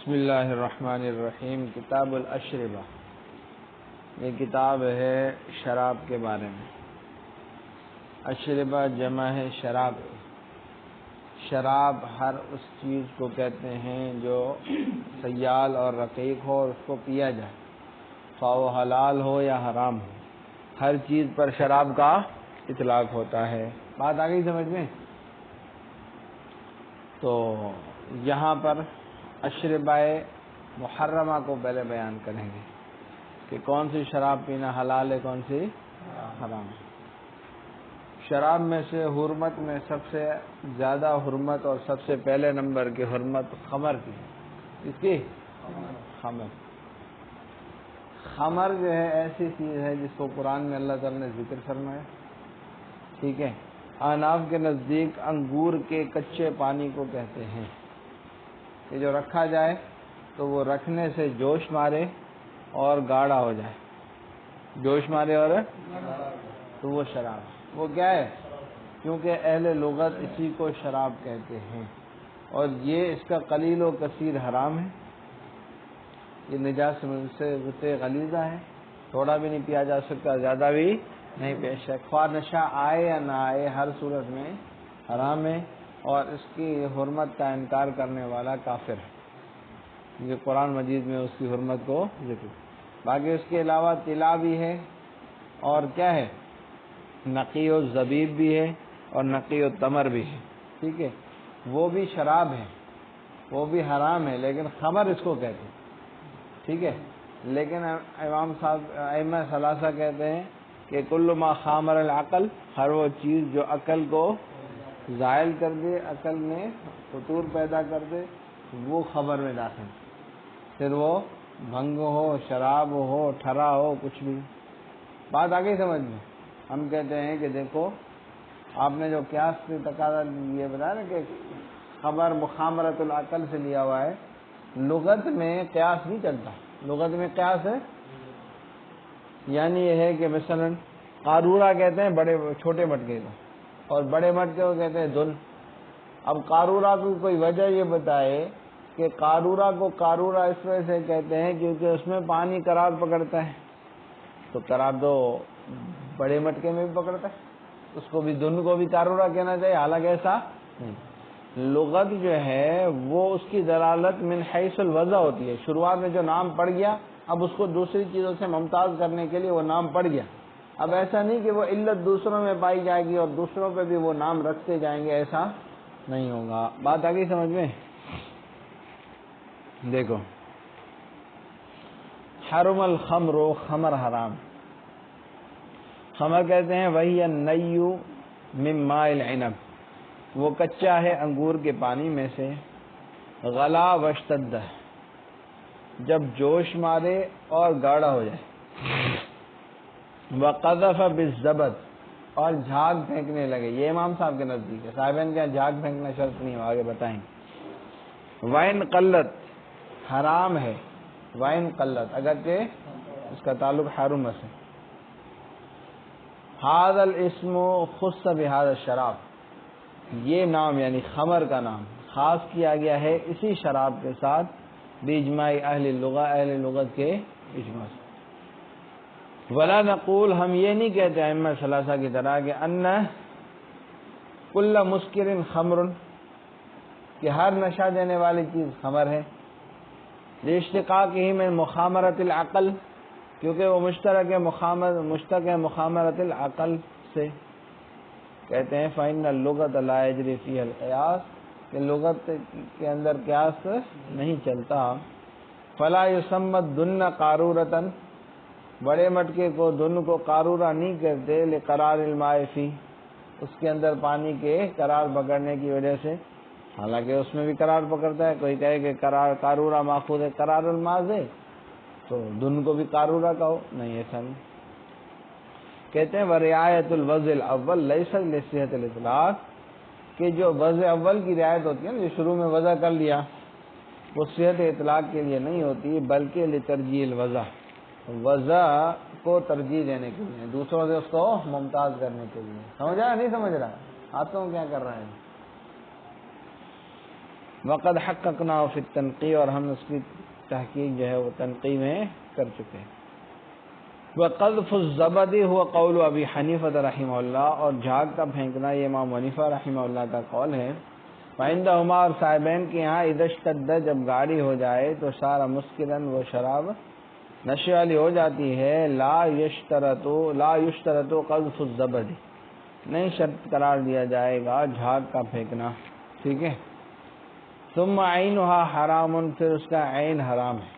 بسم اللہ الرحمن الرحیم۔ کتاب الاشربہ، یہ کتاب ہے شراب کے بارے میں۔ اشربہ جمع ہے شراب۔ شراب ہر اس چیز کو کہتے ہیں جو سیال اور رقیق ہو اور اس کو پیا جائے، خواہ وہ حلال ہو یا حرام ہو، ہر چیز پر شراب کا اطلاق ہوتا ہے۔ بات آ گئی سمجھ میں؟ تو یہاں پر اشربہ محرمہ کو پہلے بیان کریں گے کہ کون سی شراب پینا حلال ہے، کون سی حرام ہے۔ شراب میں سے حرمت میں سب سے زیادہ حرمت اور سب سے پہلے نمبر کی حرمت خمر کی۔ اس کی خمر جو ہے ایسی چیز ہے جس کو قرآن میں اللہ تعالی نے ذکر فرمایا، ٹھیک ہے۔ احناف کے نزدیک انگور کے کچے پانی کو کہتے ہیں کہ جو رکھا جائے تو وہ رکھنے سے جوش مارے اور گاڑھا ہو جائے، جوش مارے اور تو وہ شراب، وہ کیا ہے؟ کیونکہ اہل لغت اسی کو شراب کہتے ہیں، اور یہ اس کا قلیل و کثیر حرام ہے۔ یہ نجاس سے غلیظہ ہے، تھوڑا بھی نہیں پیا جا سکتا، زیادہ بھی نہیں پیا سکتا، خواہ نشہ آئے یا نہ آئے، ہر صورت میں حرام ہے، اور اس کی حرمت کا انکار کرنے والا کافر ہے، یہ قرآن مجید میں اس کی حرمت کو ذکر۔ باقی اس کے علاوہ طلا بھی ہے، اور کیا ہے، نقی و زبیب بھی ہے، اور نقی و تمر بھی ہے، ٹھیک ہے۔ وہ بھی شراب ہے، وہ بھی حرام ہے، لیکن خمر اس کو کہتے ہیں، ٹھیک ہے۔ لیکن امام صاحب ائمہ ثلاثہ کہتے ہیں کہ کل ما خامر العقل، ہر وہ چیز جو عقل کو زائل کر دے، عقل میں فطور پیدا کر دے، وہ خمر میں داخل، پھر وہ بھنگ ہو، شراب ہو، ٹھرا ہو، کچھ بھی۔ بات آگے سمجھ میں؟ ہم کہتے ہیں کہ دیکھو، آپ نے جو قیاس کی تقاضا یہ بتایا نا کہ خبر مخامرۃ العقل سے لیا ہوا ہے، لغت میں قیاس نہیں چلتا۔ لغت میں قیاس ہے یعنی یہ ہے کہ مثلا قارورہ کہتے ہیں بڑے چھوٹے مٹکے کو، اور بڑے مٹکے کو کہتے ہیں دن۔ اب قارورہ کو کوئی وجہ یہ بتائے کہ قارورہ کو قارورہ اس وجہ سے کہتے ہیں کیونکہ اس میں پانی قرار پکڑتا ہے، تو قرار دو بڑے مٹکے میں بھی پکڑتا ہے، اس کو بھی دن کو بھی قارورہ کہنا چاہیے، حالانکہ ایسا نہیں۔ لغت جو ہے وہ اس کی دلالت من حیث الوضع ہوتی ہے، شروعات میں جو نام پڑ گیا، اب اس کو دوسری چیزوں سے ممتاز کرنے کے لیے وہ نام پڑ گیا۔ اب ایسا نہیں کہ وہ علت دوسروں میں پائی جائے گی اور دوسروں پہ بھی وہ نام رکھتے جائیں گے، ایسا نہیں ہوگا۔ بات آگئی سمجھ میں؟ دیکھو، حرم الخمر، خمر حرام۔ خمر کہتے ہیں وہی النیو من ماء العنب، وہ کچا ہے انگور کے پانی میں سے، غلا واشتد، جب جوش مارے اور گاڑھا ہو جائے، وقذف بالزبد، اور جھاگ پھینکنے لگے۔ یہ امام صاحب کے نزدیک ہے، صاحبین کا جھاگ پھینکنا شرط نہیں ہو، آگے بتائیں۔ وائن قلت، حرام ہے، وائن قلت، اگرچہ اس کا تعلق حرم سے۔ ھذا الاسم خص بھذا الشراب، یہ نام یعنی خمر کا نام خاص کیا گیا ہے اسی شراب کے ساتھ، باجماع اہل اللغہ، اہل لغت کے اجماع سے۔ ولا نقول، ہم یہ نہیں کہتے ائمہ ثلاثہ کی طرح کہ ان کل مسکر خمر، کہ ہر نشہ دینے والی چیز خمر ہے، لاشتقاقہ من مخامرۃ العقل، کیونکہ وہ مشتق ہے مخامرۃ العقل سے۔ کہتے ہیں فإن اللغة لا يجري فيها القياس، کہ لغت کے اندر قیاس نہیں چلتا۔ فلا يسمى الدن قارورة، بڑے مٹکے کو دن کو قارورہ نہیں کہتے، لقرار الماء فيه، اس کے اندر پانی کے قرار پکڑنے کی وجہ سے، حالانکہ اس میں بھی قرار پکڑتا ہے۔ کوئی کہے کہ قارورہ ماخوذ ہے قرار الماء سے، تو دن کو بھی قارورہ کہو، نہیں، ایسا نہیں۔ کہتے ہیں ورعایت الوضع الاول لیس لصحۃ الاطلاق، کہ جو وضع اول کی رعایت ہوتی ہے نا، جو شروع میں وضع کر لیا، وہ صحت اطلاق کے لیے نہیں ہوتی، بلکہ لترجیح الوضع، وضع کو ترجیح دینے کے لیے، دوسروں سے اس کو ممتاز کرنے کے لیے۔ سمجھ رہا ہے نہیں سمجھ رہا؟ ہاتھوں کیا کر رہے ہیں؟ وقد حققنا فی التنقیح، اور ہم اس کی تحقیق جو ہے وہ تنقیح میں کر چکے ہیں۔ وقذف الزبد هو قول ابی حنیفہ رحمہ اللہ، اور جھاگ کا پھینکنا یہ امام حنیفہ رحمہ اللہ کا قول ہے۔ وعندہما، اور صاحبین کے یہاں، اذا اشتد، جب گاڑی ہو جائے تو سارا مسکرن، وہ شراب نشے والی ہو جاتی ہے۔ لا یشترط قذف الزبد، نہیں شرط قرار دیا جائے گا جھاگ کا پھینکنا، ٹھیک ہے۔ ثم عینھا حرام، پھر اس کا عین حرام ہے،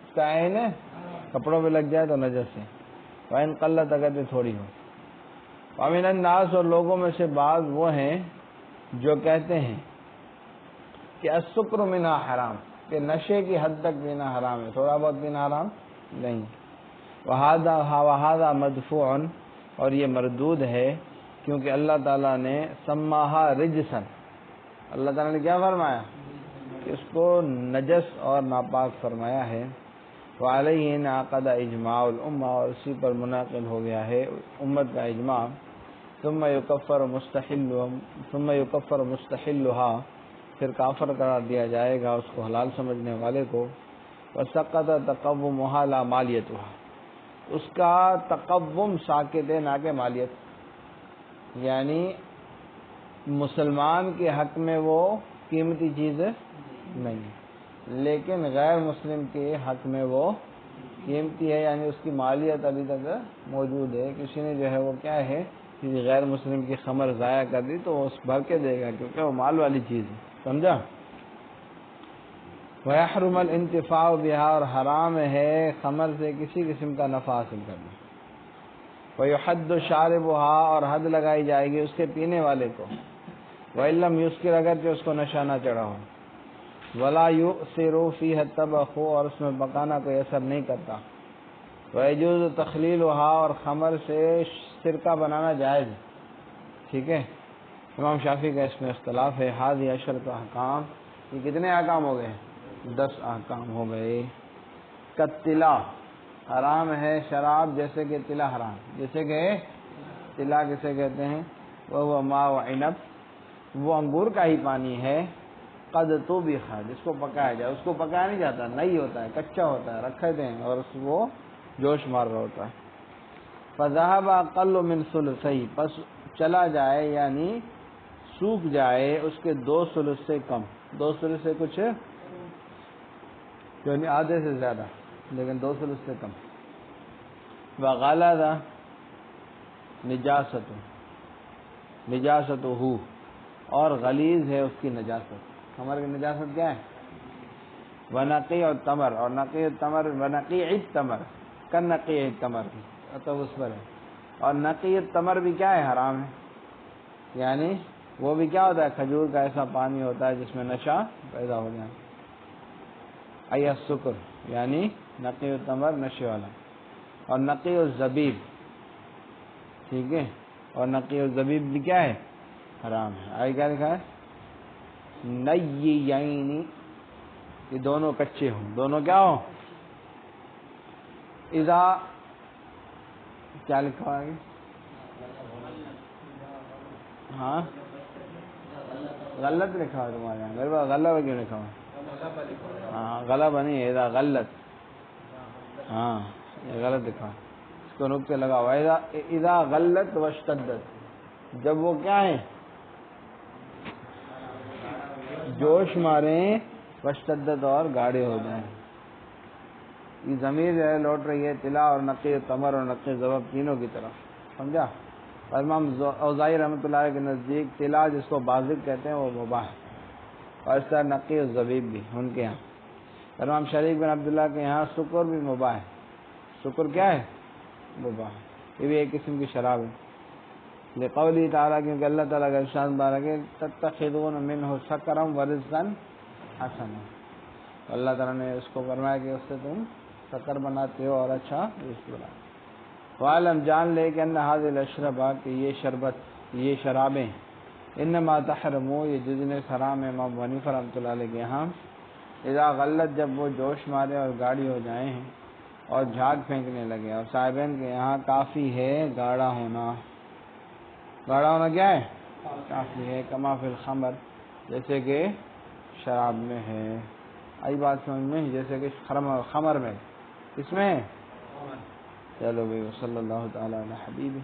اس کا عین ہے کپڑوں پہ لگ جائے تو نجس ہے۔ وَإِن قلت، اگر تو تھوڑی ہو۔ وَمِنَ النَّاسِ، اور لوگوں میں سے بعض وہ ہیں جو کہتے ہیں کہ السکر منہا حرام، کہ نشے کی حد تک پینا حرام ہے، تھوڑا بہت پینا حرام نہیں۔ وَهَذَا مَدْفُوعٌ، اور یہ مردود ہے، کیونکہ اللہ تعالیٰ نے سماہا رجسن، اللہ تعالیٰ نے کیا فرمایا کہ اس کو نجس اور ناپاک فرمایا ہے۔ وعلیہ انعقد اجماع الامہ، اور اسی پر منعقد ہو گیا ہے امت کا اجماع۔ ثم یکفر مستحلها، پھر کافر قرار دیا جائے گا اس کو حلال سمجھنے والے کو۔ وسقط تقومها لا مالیتها، اس کا تقوم ساکت ہے، نہ کہ مالیت، یعنی مسلمان کے حق میں وہ قیمتی چیز نہیں ہے، لیکن غیر مسلم کے حق میں وہ قیمتی ہے، یعنی اس کی مالیت ابھی تک موجود ہے۔ کسی نے جو ہے وہ کیا ہے، کسی غیر مسلم کی خمر ضائع کر دی تو وہ اس بھر کے دے گا، کیونکہ وہ مال والی چیز ہے، سمجھا۔ وَيَحْرُمُ الْإِنْتِفَاعُ بِهَا، اور حرام ہے خمر سے کسی قسم کا نفع حاصل کرنا۔ وَيُحَدُّ شَارِبُهَا، اور حد لگائی جائے گی اس کے پینے والے کو۔ وَإِن لَّمْ يُسْكِرْ، اگر کہ اس کو نشہ نہ چڑھا ہو۔ وَلَا يُؤْثِرُ فِيهَا الطَّبَخُ، اور اس میں پکانا کوئی اثر نہیں کرتا۔ وَيَجُوزُ تَخْلِيلُهَا، اور خمر سے سرکہ بنانا جائز ہے، ٹھیک ہے۔ امام شافعی کا اس میں اختلاف ہے۔ هذه عشرة احکام، یہ کتنے احکام ہو گئے؟ 10 احکام ہو گئے۔ کالطلا، حرام ہے شراب جیسے کہ طلا حرام، جیسے کہ طلا کسے کہتے ہیں؟ وہ ماء عنب، وہ انگور کا ہی پانی ہے۔ قد طبخ، جس کو پکایا جائے، اس کو پکایا نہیں جاتا، نہیں ہوتا ہے، کچا ہوتا ہے، رکھے دیں اور وہ جوش مار رہا ہوتا ہے۔ فذهب اقل من ثلثی، پس چلا جائے یعنی سوکھ جائے اس کے 2 ثلث سے کم، 2 ثلث سے کچھ یعنی آدھے سے زیادہ، لیکن 2 ثلث سے کم۔ وغلظ نجاستہ، اور غلیظ ہے اس کی نجاست۔ خمر کی نجاست کیا ہے؟ ونقیع التمر، اور نقیع التمر، ونقیع التمر کنقیع التمر، تو اس پر ہے۔ اور نقیع التمر بھی کیا ہے؟ حرام ہے، یعنی وہ بھی کیا ہوتا ہے؟ کھجور کا ایسا پانی ہوتا ہے جس میں نشہ پیدا ہو جائے۔ ای السکر، یعنی نقیع التمر نشے والا۔ اور نقیع الزبیب، ٹھیک ہے، اور نقیع الزبیب بھی کیا ہے؟ حرام ہے۔ آگے کیا لکھا ہے؟ نیعین، یہ دونوں کچے ہوں، دونوں کیا ہوں؟ اذا، کیا لکھا ہے؟ ہاں غلط لکھا ہے تمہارے یہاں، میرے پاس غلط کیوں لکھا ہوا؟ ہاں غلط نہیں، اذا غلط، ہاں یہ غلط لکھا ہے، اس کو نقطے لگا ہوا۔ اذا غلط واشتدت، جب وہ کیا ہے؟ جوش ماریں، واشتدت، اور گاڑے ہو جائیں۔ یہ ضمیر جو ہے لوٹ رہی ہے طلا اور نقیع تمر اور نقیع زبب تینوں کی طرف، سمجھا۔ اور امام اوزاعی رحمۃ اللہ علیہ کے نزدیک طلا جس کو بازق کہتے ہیں وہ مباح ہے، اور اس طرح نقیع زبیب بھی ان کے یہاں۔ اور امام شریک بن عبداللہ کے یہاں سکر بھی مباح ہے، سکر کیا ہے؟ مباح ہے، یہ بھی ایک قسم کی شراب ہے۔ لقولی تعالیٰ، کیونکہ اللہ تعالیٰ کا ارشاد بارک ہے تتخذون منہ سکرا ورزقا حسنا، اللہ تعالیٰ نے اس کو فرمایا کہ اس سے تم سکر بناتے ہو اور اچھا رزق بناتے ہو۔ وعلم، جان لے کہ ان هذه الاشربہ، کہ یہ شربت، یہ شرابیں، انما تحرم، یہ جزن حرام ہے امام حنیفہ رحمۃ اللہ علیہ کے یہاں، اذا غلط، جب وہ جوش مارے اور گاڑی ہو جائیں ہیں اور جھاگ پھینکنے لگے۔ اور صاحبین کے یہاں کافی ہے گاڑا ہونا، گاڑا ہونا کیا ہے؟ کافی ہے۔ کما فی الخمر، جیسے کہ شراب میں ہے. آئی بات سمجھ میں؟ جیسے کہ خمر میں، اس میں ہے. چلو بھائی، صلی اللہ تعالی علی حبیب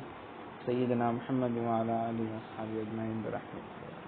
سیدنا محمد وعلی آلہ وصحبہ اجمعین برحمتہ.